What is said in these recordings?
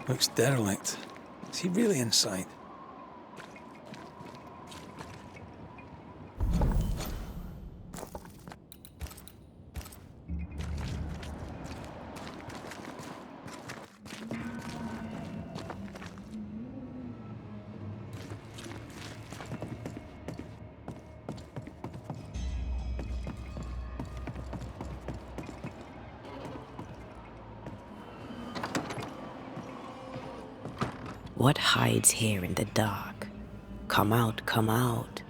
Looks derelict. Is he really inside? What hides here in the dark? Come out, come out.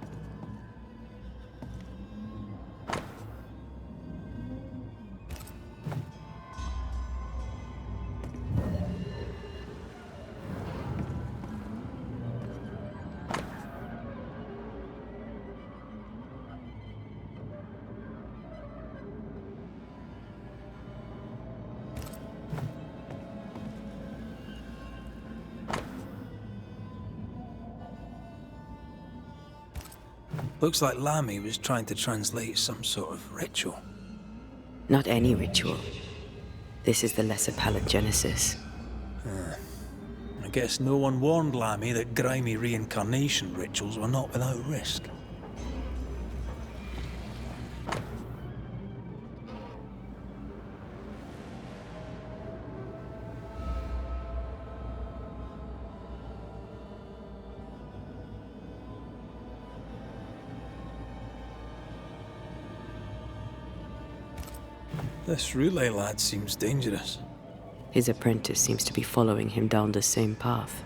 Looks like Lammy was trying to translate some sort of ritual. Not any ritual. This is the lesser palingenesis. I guess no one warned Lammy that grimy reincarnation rituals were not without risk. This relay lad seems dangerous. His apprentice seems to be following him down the same path.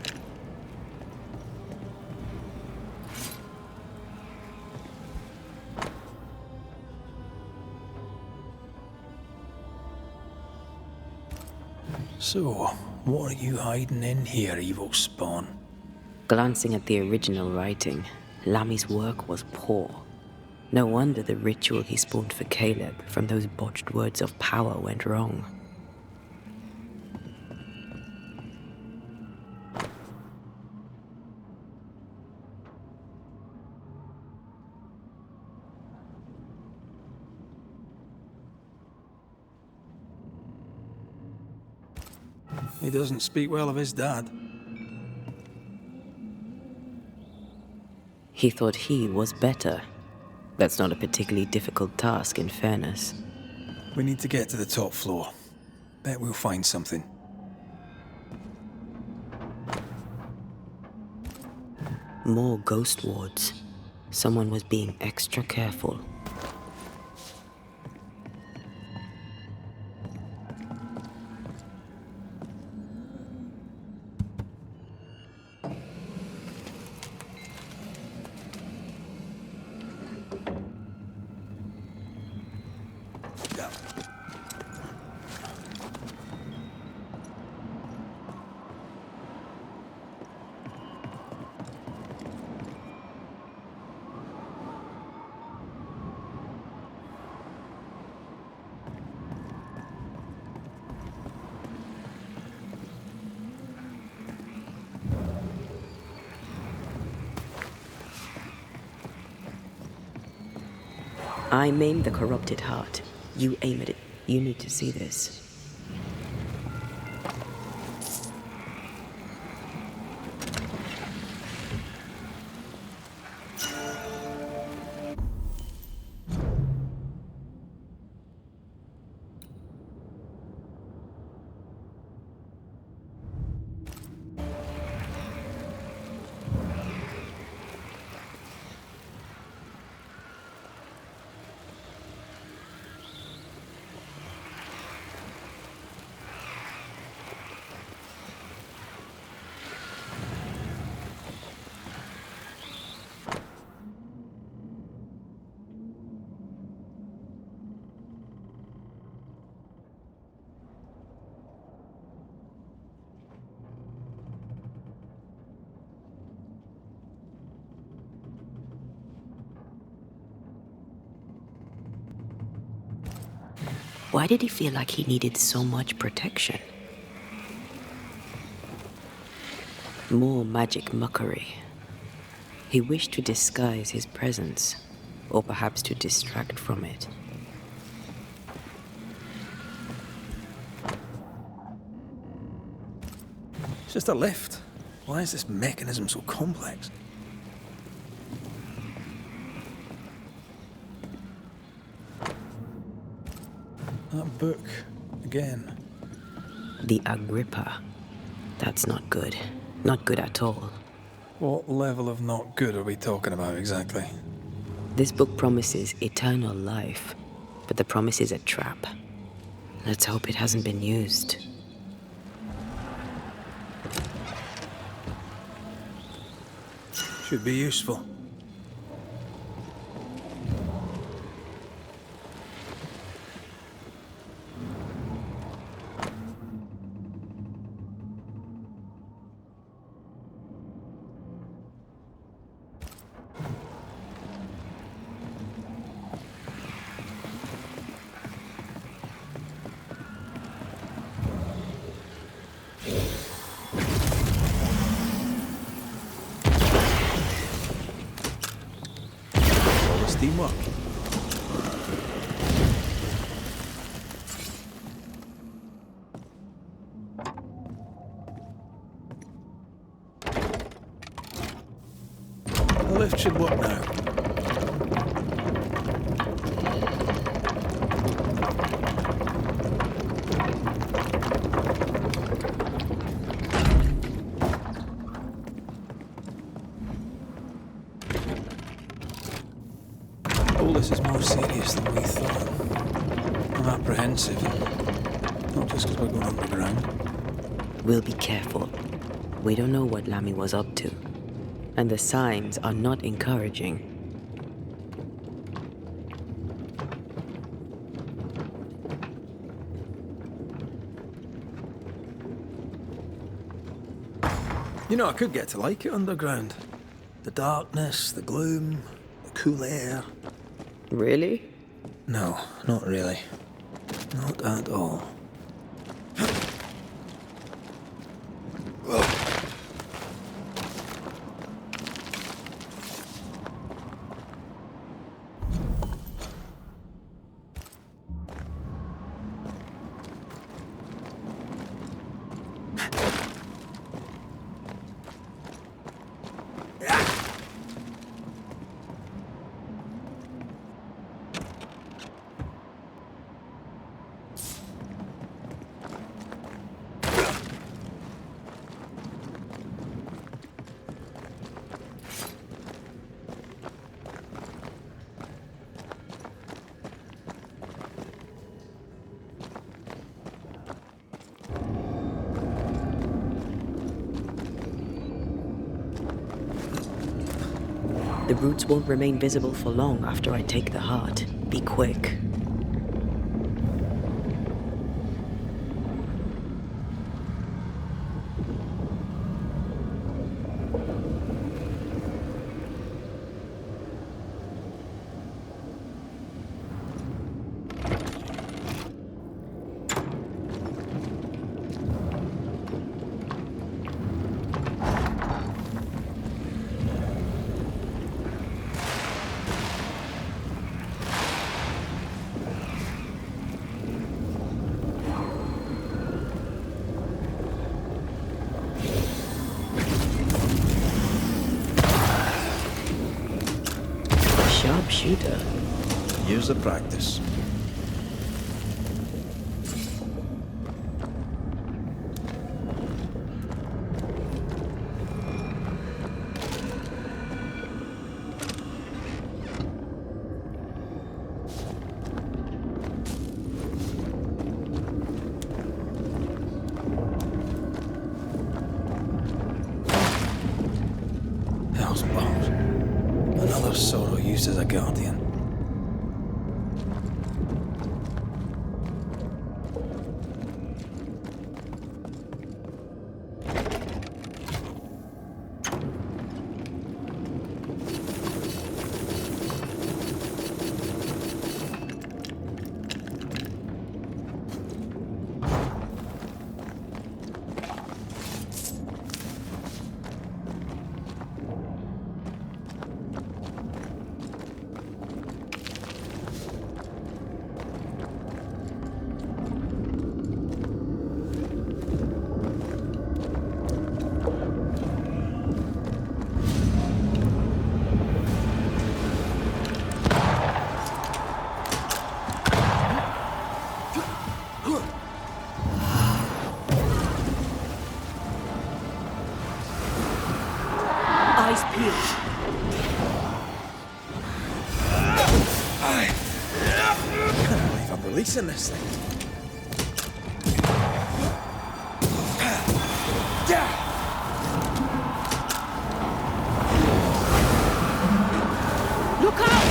So, what are you hiding in here, evil spawn? Glancing at the original writing, Lammy's work was poor. No wonder the ritual he spawned for Caleb from those botched words of power went wrong. He doesn't speak well of his dad. He thought he was better. That's not a particularly difficult task, in fairness. We need to get to the top floor. Bet we'll find something. More ghost wards. Someone was being extra careful. I maim the corrupted heart. You aim at it. You need to see this. Why did he feel like he needed so much protection? More magic mockery. He wished to disguise his presence, or perhaps to distract from it. Just a lift. Why is this mechanism so complex? That book, again. The Agrippa. That's not good. Not good at all. What level of not good are we talking about exactly? This book promises eternal life, but the promise is a trap. Let's hope it hasn't been used. Should be useful. Teamwork. The lift should work now. All this is more serious than we thought. I'm apprehensive, not just because we're going underground. We'll be careful. We don't know what Lammy was up to, and the signs are not encouraging. You know, I could get to like it underground. The darkness, the gloom, the cool air. Really? No, not really. Not at all. The roots won't remain visible for long after I take the heart. Be quick. Sharpshooter. Years of practice. Hell's balls. Another sorrow used as a guardian. releasing this thing. Look out!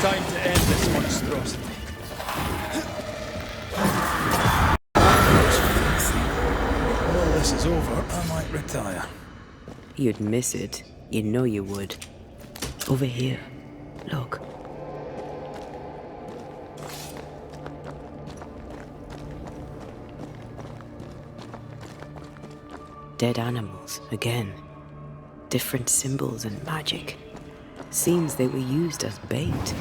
Time to end this monstrosity. When this is over, I might retire. You'd miss it. You know you would. Over here. Look. Dead animals, again. Different symbols and magic. Seems they were used as bait.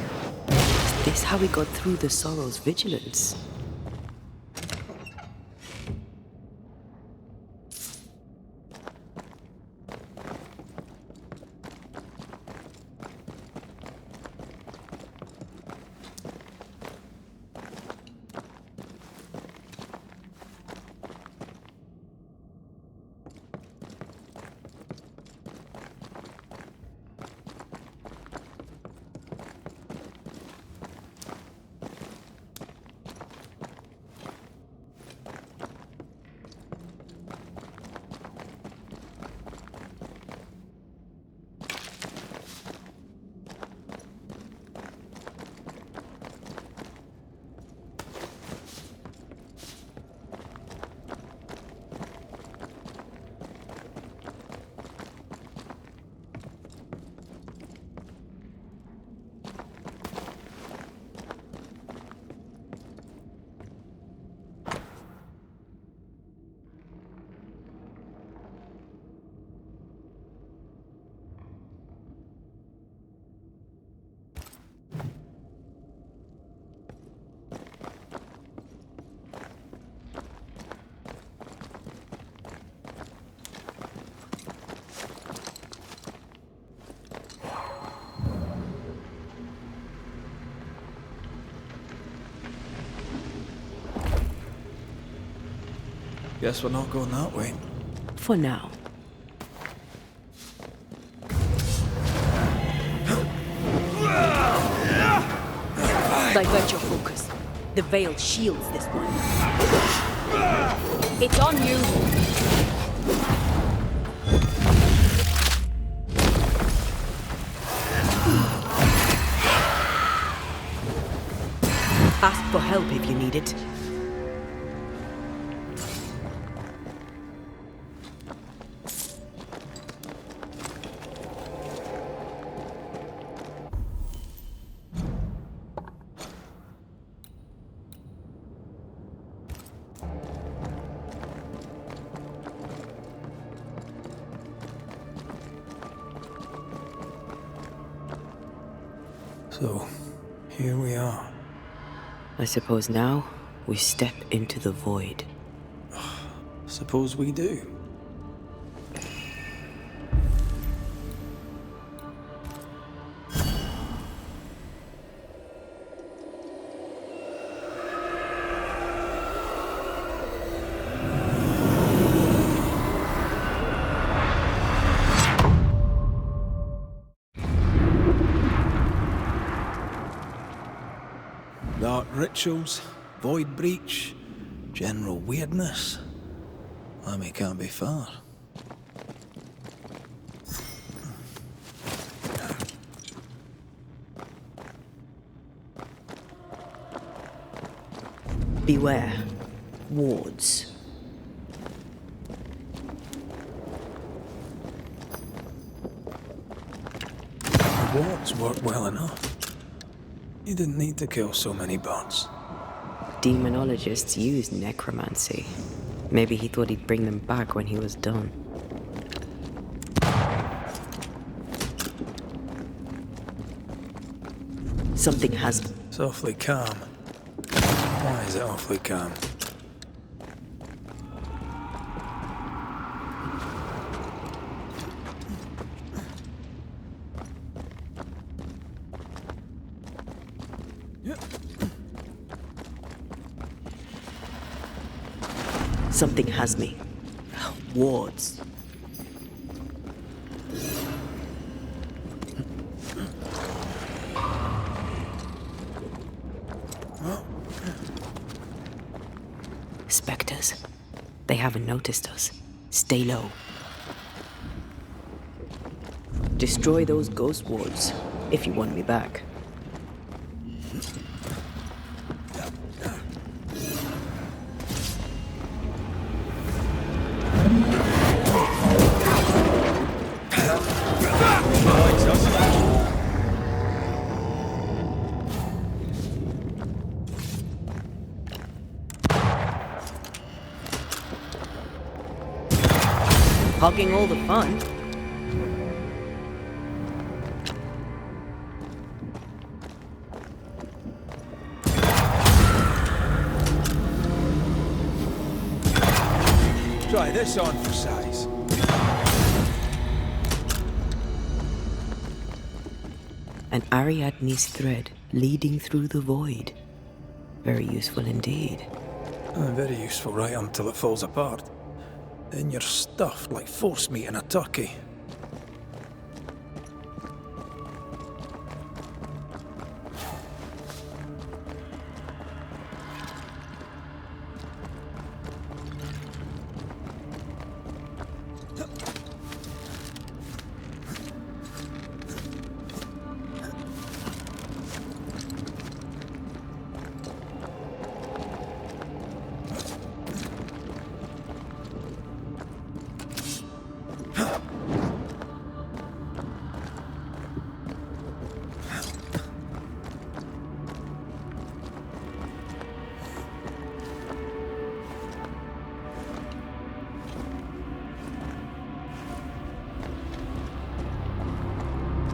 Is this how we got through the Sorrow's vigilance? Guess we're not going that way. For now. Divert your focus. The veil shields this one. It's on you! Ask for help if you need it. So, here we are. I suppose now we step into the void. Suppose we do. Dark rituals, void breach, general weirdness. Lammy can't be far. Beware. Wards. The wards worked well enough. You didn't need to kill so many bots. Demonologists use necromancy. Maybe he thought he'd bring them back when he was done. Something has... It's awfully calm. Why is it awfully calm? Something has me. Wards. Spectres. They haven't noticed us. Stay low. Destroy those ghost wards, if you want me back. Hogging all the fun. Try this on for size. An Ariadne's thread leading through the void. Very useful indeed. Very useful right until it falls apart. Then you're stuffed like force meat in a turkey.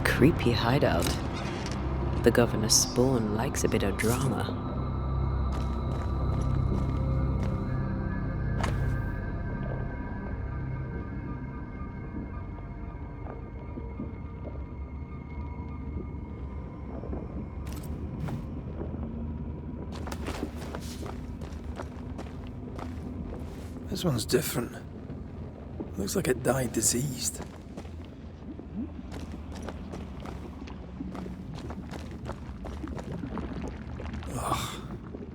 Creepy hideout. The governor's spawn likes a bit of drama. This one's different. Looks like it died diseased.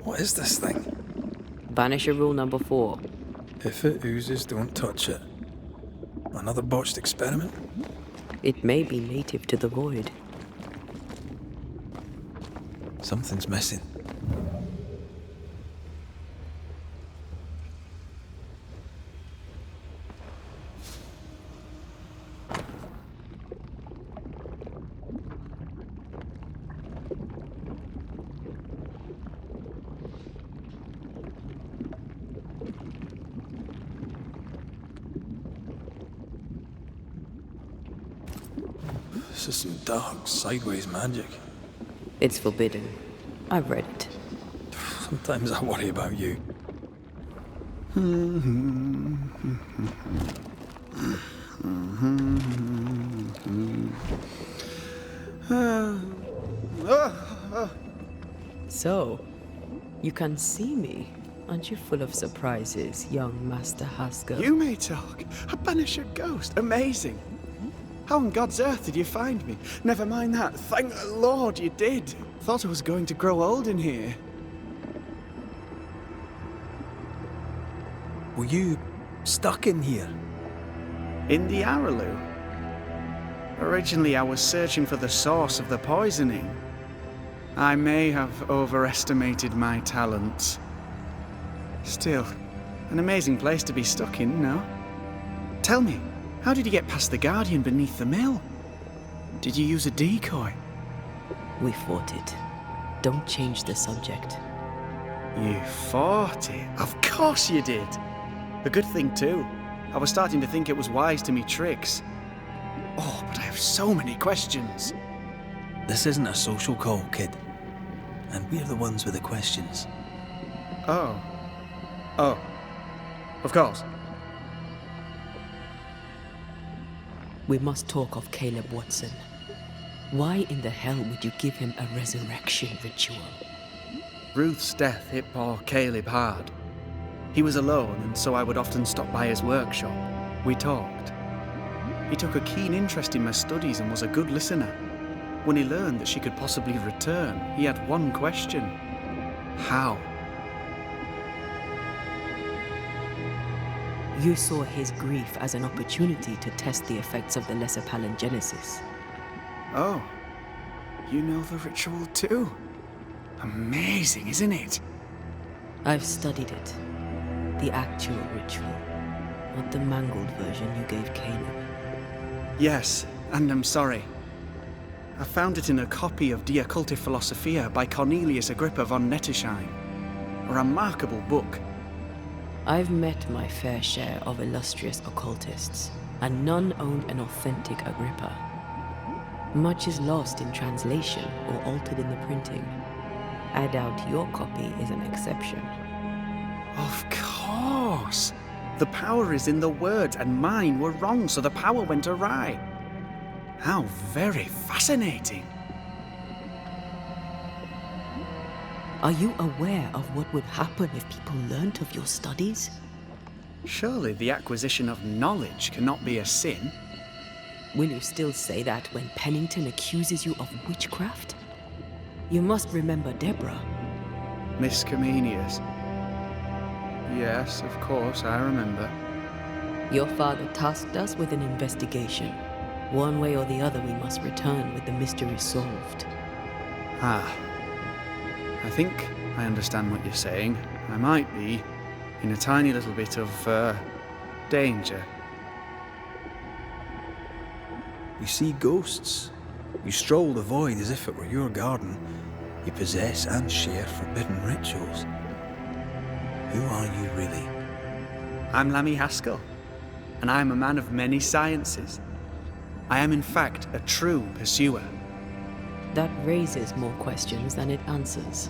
What is this thing? Banisher rule number 4. If it oozes, don't touch it. Another botched experiment? It may be native to the void. Something's missing. This is some dark, sideways magic. It's forbidden. I've read it. Sometimes I worry about you. So, you can see me. Aren't you full of surprises, young Master Haskell? You may talk. A Banisher ghost. Amazing. How on God's earth did you find me? Never mind that. Thank the Lord you did. Thought I was going to grow old in here. Were you stuck in here? In the Araloo? Originally, I was searching for the source of the poisoning. I may have overestimated my talents. Still, an amazing place to be stuck in, no? Tell me, how did you get past the Guardian beneath the mill? Did you use a decoy? We fought it. Don't change the subject. You fought it? Of course you did! A good thing too. I was starting to think it was wise to me tricks. Oh, but I have so many questions. This isn't a social call, kid. and we're the ones with the questions. Oh. Oh. Of course. We must talk of Caleb Watson. Why in the hell would you give him a resurrection ritual? Ruth's death hit poor Caleb hard. He was alone, and so I would often stop by his workshop. We talked. He took a keen interest in my studies and was a good listener. When he learned that she could possibly return, he had one question. How? You saw his grief as an opportunity to test the effects of the lesser palingenesis. Oh, you know the ritual too? Amazing, isn't it? I've studied it. The actual ritual, not the mangled version you gave Caleb. Yes, and I'm sorry. I found it in a copy of De Occulte Philosophia by Cornelius Agrippa von Nettesheim. A remarkable book. I've met my fair share of illustrious occultists, and none owned an authentic Agrippa. Much is lost in translation or altered in the printing. I doubt your copy is an exception. Of course! The power is in the words, and mine were wrong, so the power went awry. How very fascinating! Are you aware of what would happen if people learnt of your studies? Surely the acquisition of knowledge cannot be a sin. Will you still say that when Pennington accuses you of witchcraft? You must remember Deborah. Miss Comenius. Yes, of course, I remember. Your father tasked us with an investigation. One way or the other, we must return with the mystery solved. Ah. I think I understand what you're saying. I might be in a tiny little bit of, danger. You see ghosts. You stroll the void as if it were your garden. You possess and share forbidden rituals. Who are you really? I'm Lammy Haskell, and I am a man of many sciences. I am in fact a true pursuer. That raises more questions than it answers.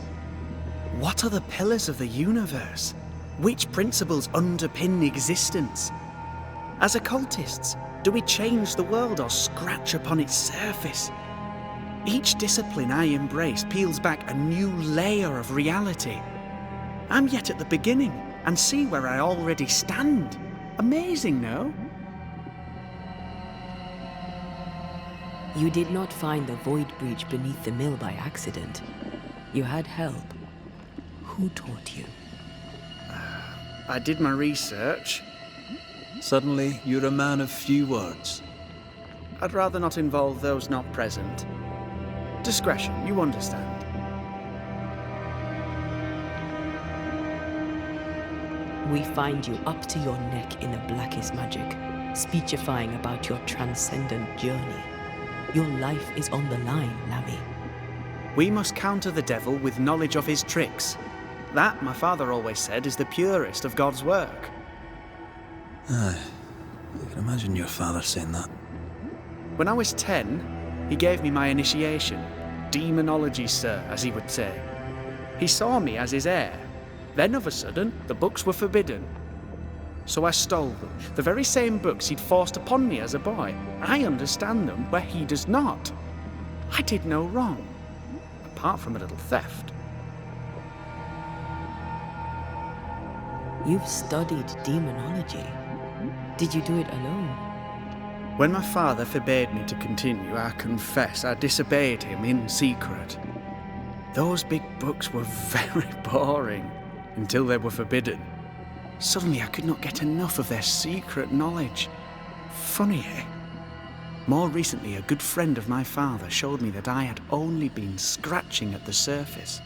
What are the pillars of the universe? Which principles underpin existence? As occultists, do we change the world or scratch upon its surface? Each discipline I embrace peels back a new layer of reality. I'm yet at the beginning, and see where I already stand. Amazing, no? You did not find the void breach beneath the mill by accident. You had help. Who taught you? I did my research. Suddenly, you're a man of few words. I'd rather not involve those not present. Discretion, you understand. We find you up to your neck in the blackest magic, speechifying about your transcendent journey. Your life is on the line, Lammy. We must counter the devil with knowledge of his tricks. That, my father always said, is the purest of God's work. Aye. I can imagine your father saying that. When I was 10, he gave me my initiation. Demonology, sir, as he would say. He saw me as his heir. Then, of a sudden, the books were forbidden. So I stole them, the very same books he'd forced upon me as a boy. I understand them where he does not. I did no wrong, apart from a little theft. You've studied demonology. Did you do it alone? When my father forbade me to continue, I confess I disobeyed him in secret. Those big books were very boring until they were forbidden. Suddenly I could not get enough of their secret knowledge. Funny, eh? More recently, a good friend of my father showed me that I had only been scratching at the surface.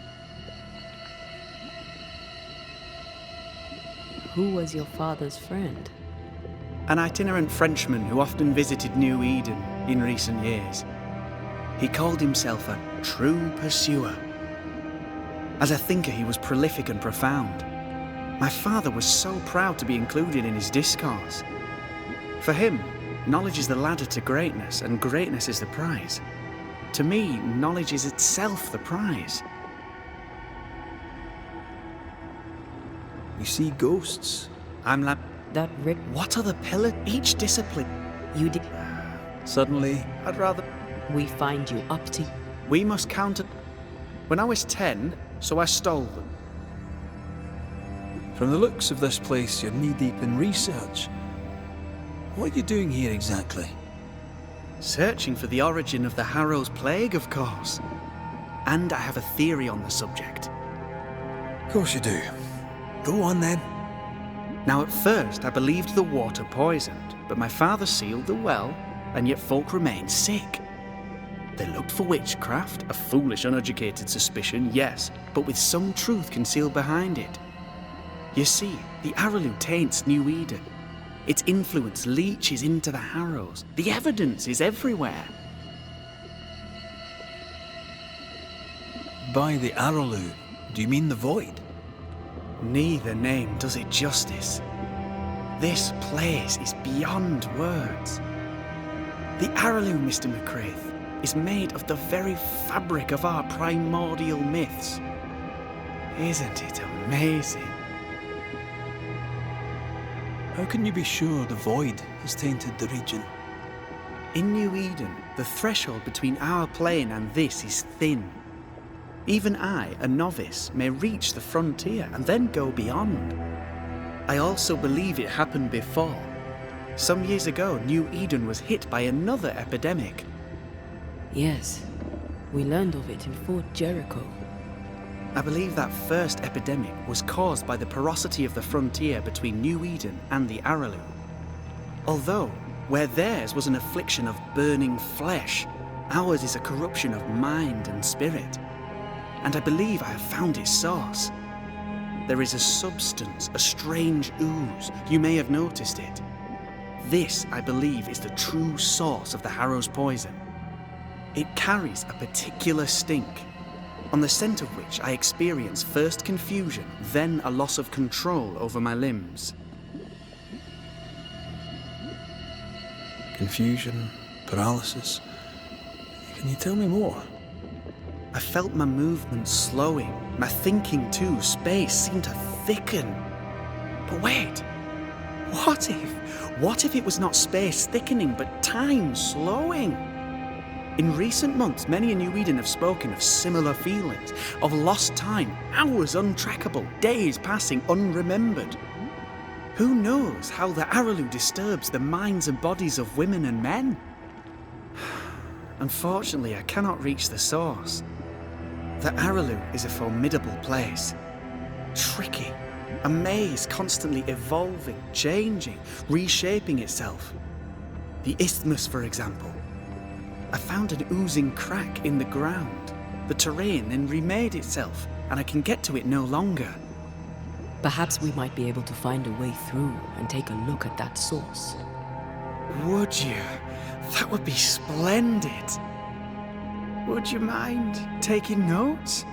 Who was your father's friend? An itinerant Frenchman who often visited New Eden in recent years. He called himself a true pursuer. As a thinker, he was prolific and profound. My father was so proud to be included in his discourse. For him, knowledge is the ladder to greatness, and greatness is the prize. To me, knowledge is itself the prize. You see ghosts. I'm like, That rip what are the pillars? Each discipline. you did. Suddenly, I'd rather. We find you up to. We must counter. When I was 10, so I stole them. from the looks of this place, you're knee-deep in research. What are you doing here exactly? Searching for the origin of the Harrow's plague, of course. And I have a theory on the subject. Of course you do. Go on then. Now, at first, I believed the water poisoned, but my father sealed the well, and yet folk remained sick. They looked for witchcraft, a foolish, uneducated suspicion, yes, but with some truth concealed behind it. You see, the Araloo taints New Eden. Its influence leaches into the Harrows. The evidence is everywhere. By the Araloo, do you mean the Void? Neither name does it justice. This place is beyond words. The Araloo, Mr. McCraith, is made of the very fabric of our primordial myths. Isn't it amazing? How can you be sure the Void has tainted the region? In New Eden, the threshold between our plane and this is thin. Even I, a novice, may reach the frontier and then go beyond. I also believe it happened before. Some years ago, New Eden was hit by another epidemic. Yes, we learned of it in Fort Jericho. I believe that first epidemic was caused by the porosity of the frontier between New Eden and the Araloo. Although, where theirs was an affliction of burning flesh, ours is a corruption of mind and spirit. And I believe I have found its source. There is a substance, a strange ooze. You may have noticed it. This, I believe, is the true source of the Harrow's poison. It carries a particular stink, on the scent of which I experience first confusion, then a loss of control over my limbs. Confusion, paralysis. Can you tell me more? I felt my movements slowing, my thinking too. Space seemed to thicken. But wait, what if it was not space thickening, but time slowing? In recent months, many in New Eden have spoken of similar feelings, of lost time, hours untrackable, days passing unremembered. Who knows how the Araloo disturbs the minds and bodies of women and men? Unfortunately, I cannot reach the source. The Araloo is a formidable place. Tricky, a maze constantly evolving, changing, reshaping itself. The isthmus, for example. I found an oozing crack in the ground. The terrain then remade itself, and I can get to it no longer. Perhaps we might be able to find a way through and take a look at that source. Would you? That would be splendid. Would you mind taking notes?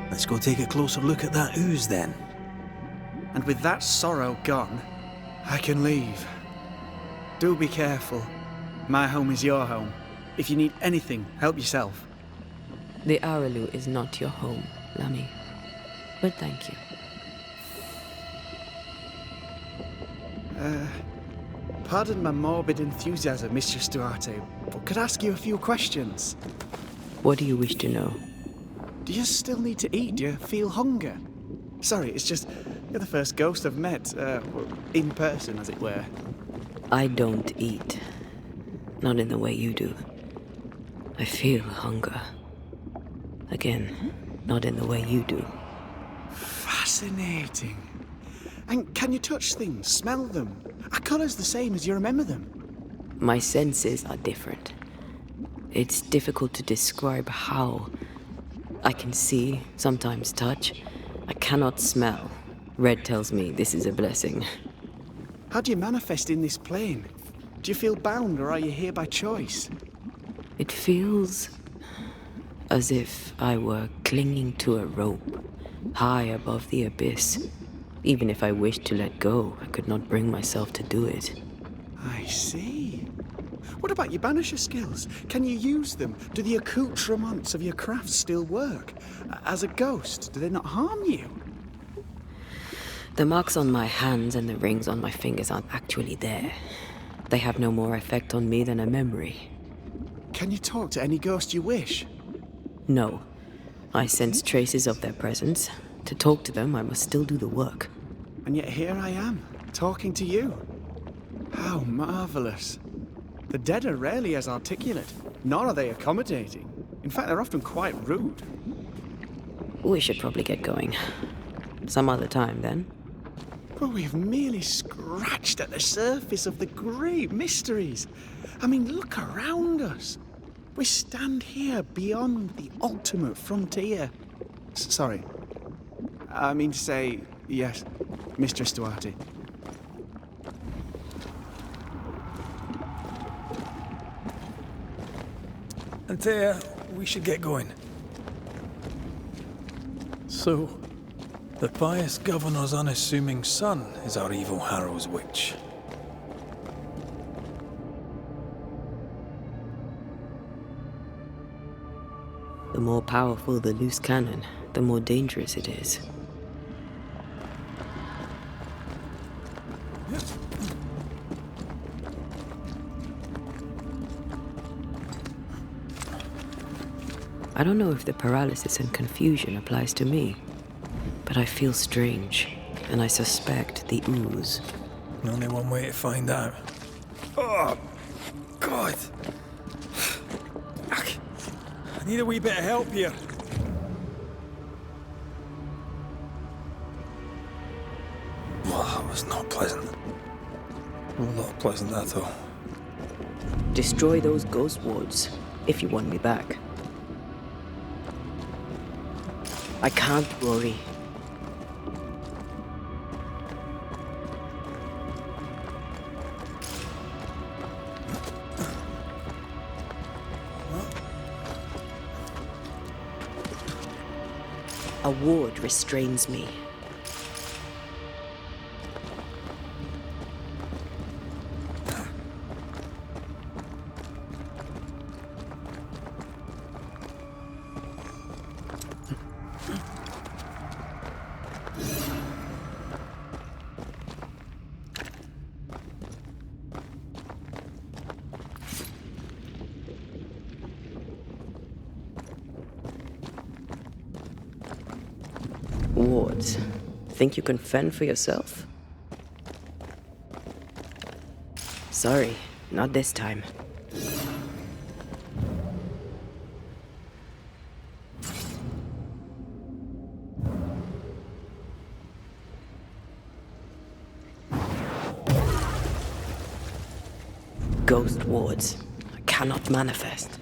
Let's go take a closer look at that ooze then. And with that sorrow gone, I can leave. Do be careful. My home is your home. If you need anything, help yourself. The Araloo is not your home, Lammy. But thank you. Pardon my morbid enthusiasm, Mistress Duarte, but could I ask you a few questions? What do you wish to know? Do you still need to eat? Do you feel hunger? Sorry, it's just, you're the first ghost I've met, in person, as it were. I don't eat. Not in the way you do. I feel hunger. Again, not in the way you do. Fascinating. And can you touch things, smell them? Are colours the same as you remember them? My senses are different. It's difficult to describe how. I can see, sometimes touch. I cannot smell. Red tells me this is a blessing. How do you manifest in this plane? Do you feel bound, or are you here by choice? It feels as if I were clinging to a rope, high above the abyss. Even if I wished to let go, I could not bring myself to do it. I see. What about your banisher skills? Can you use them? Do the accoutrements of your craft still work? As a ghost, do they not harm you? The marks on my hands and the rings on my fingers aren't actually there. They have no more effect on me than a memory. Can you talk to any ghost you wish? No. I sense traces of their presence. To talk to them, I must still do the work. And yet here I am, talking to you. How marvelous. The dead are rarely as articulate, nor are they accommodating. In fact, they're often quite rude. We should probably get going. Some other time, then. But we've merely scratched at the surface of the great mysteries. I mean, look around us. We stand here beyond the ultimate frontier. Sorry. I mean to say, yes, Mistress Duarte. Antea, we should get going. So, the pious governor's unassuming son is our evil Harrow's witch. The more powerful the loose cannon, the more dangerous it is. I don't know if the paralysis and confusion applies to me, but I feel strange, and I suspect the ooze. Only one way to find out. Oh, God. I need a wee bit of help here. Well, that was not pleasant. Not pleasant at all. Destroy those ghost wards, if you want me back. I can't worry. A ward restrains me. Wards, think you can fend for yourself? Sorry, not this time. Ghost wards. I cannot manifest.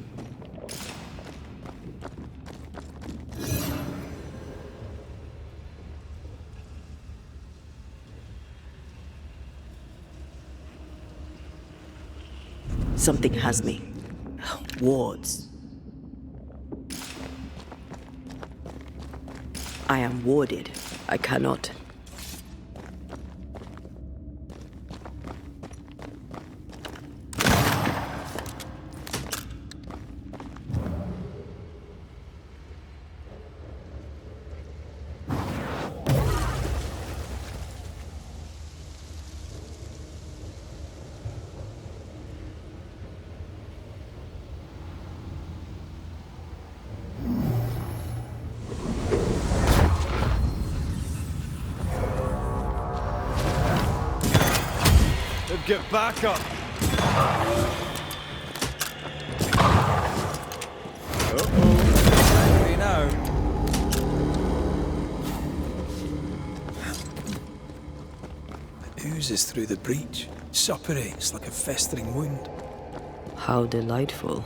Something has me. Wards. I am warded. I cannot. Get back up! Uh-oh. Angry now. It oozes through the breach. Suppurates like a festering wound. How delightful.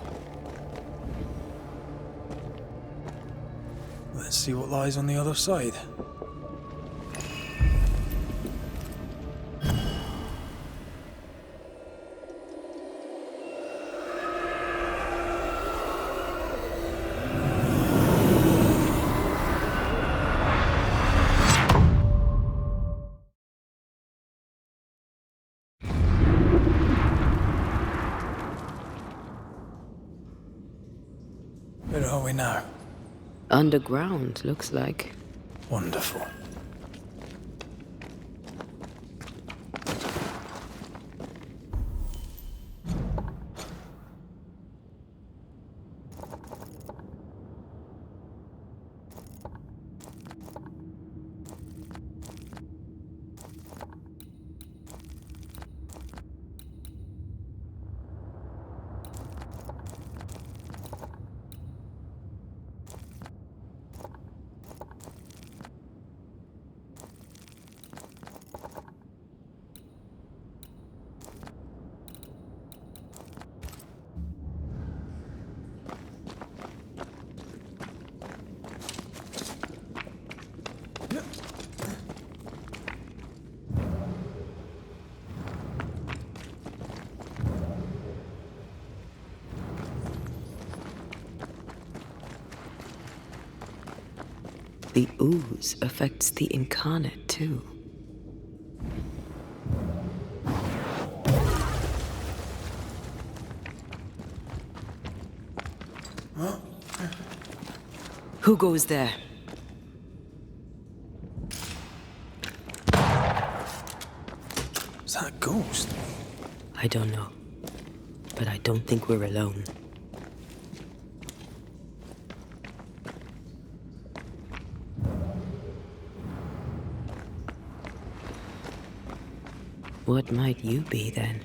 Let's see what lies on the other side. Where are we now? Underground, looks like. Wonderful. The ooze affects the incarnate too. Who goes there? Is that a ghost? I don't know. But I don't think we're alone. What might you be then?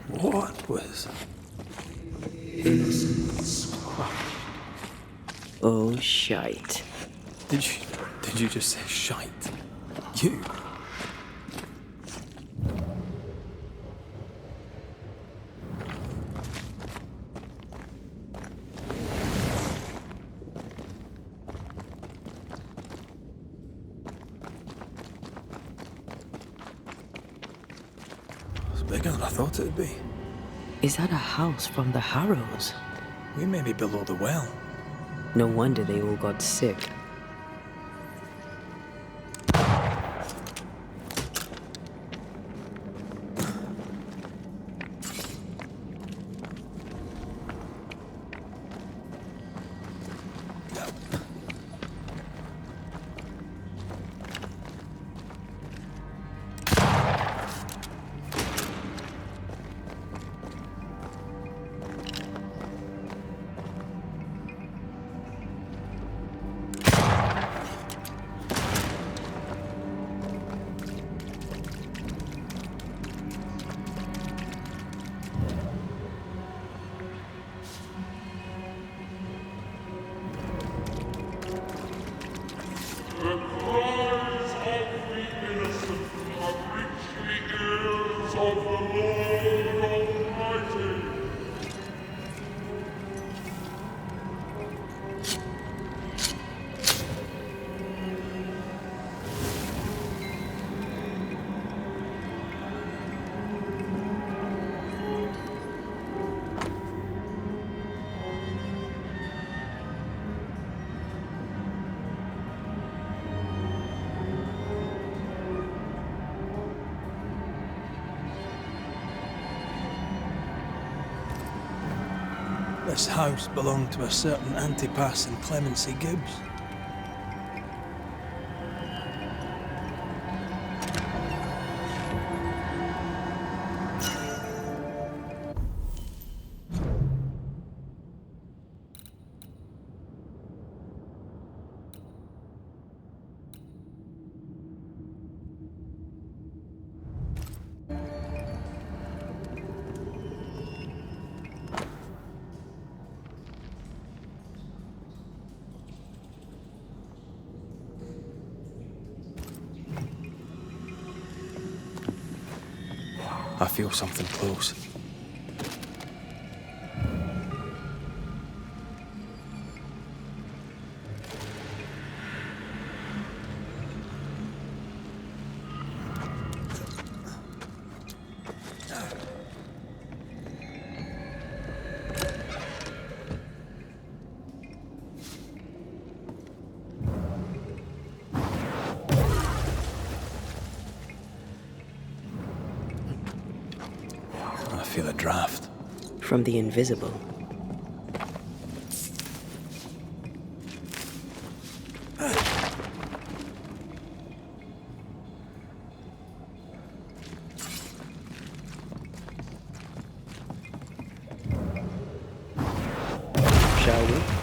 What was... Oh, shite. Did you just say shite? You? It's bigger than I thought it'd be. Is that a house from the Harrows? We may be below the well. No wonder they all got sick. The cries of the innocent have reached the ears of the Lord Almighty. This house belonged to a certain Antipas and Clemency Gibbs. I feel something close. I feel a draft. From the invisible. Shall we?